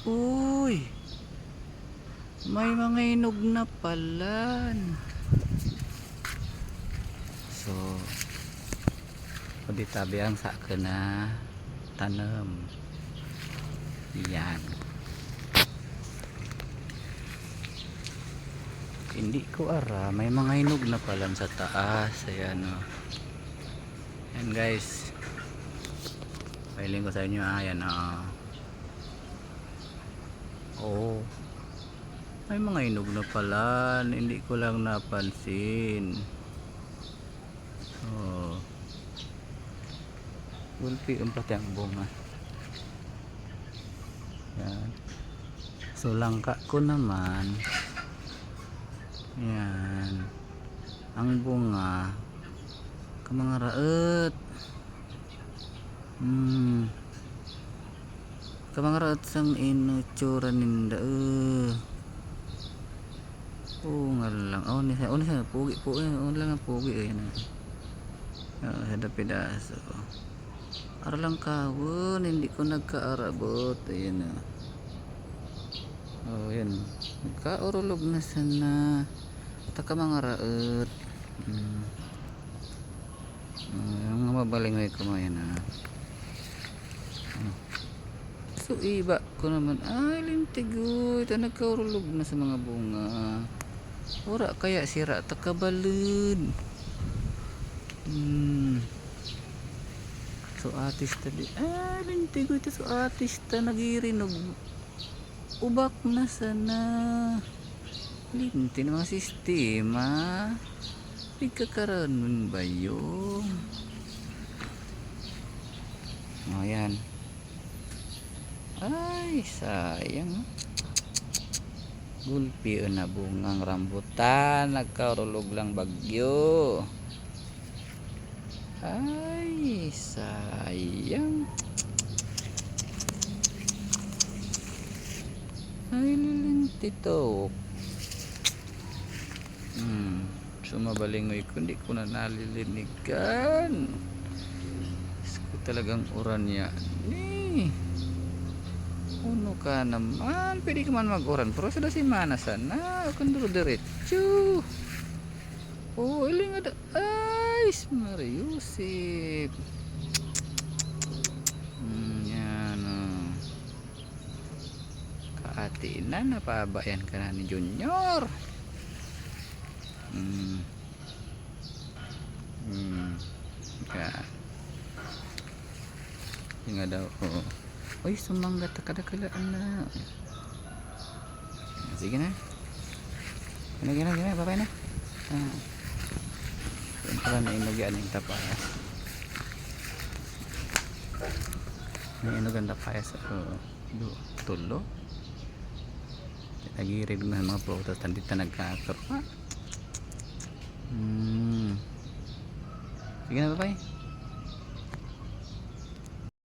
Uy, may mga inog na pala. So, pwede tabi ang sa akin na tanam. Yan. Hindi ko ara, may mga inog na pala sa taas. Ayan o. Yan guys. Pailing ko sa inyo. Ayan o. Oh, may mga inog na pala, hindi ko lang napansin. Oh, gulpi ang pati ang bunga. Yan. So langka ko naman, yan, ang bunga kamangaraot. Kamangaraot sang inutsura ninda. Oo nga lang. Oh, nisa pugi po. Oh, lang ang pugi eh. Sa dapidaso. Ara lang kawon, hindi ko nagkaarabot. Ayan na. Oh, yan. Nagkaurulog na sana. Taka mga raot. Yung mabalingoy ko mo yan ha. So iba ko naman. Ay, lintigoy. Ito nagkaurulog na sa mga bunga. Ora kaya sira takabalud. So artista di. Ah, lintigoy ito. So artista nagirinog. Ubak na sana. Linti na mga sistema. Pagkakaroon ba yun? O yan. Ay sayang. Gulpi na bungang rambutan, nagkarulog lang bagyo. Ay sayang. Ay lilinti to. Sumabalingoy ko, hindi ko na nalilinigan. Gusto talagang uran yan. Uno ka naman, pwede ka man mag-oran pero sudah si mana sana kunduro diretso. Oh iling ada ay Mariusip. Yan kaatinan na pabayan ka na ni Junior. Nga daw oh. Uy, sumangga takadakalaan na. Sige na. Gina, babay na. Yan pala na inugan ng tapayas. May inugan tapayas. Tulo. Nagirig na mga prutas. Tandito nagkakaroon. Sige na, babay.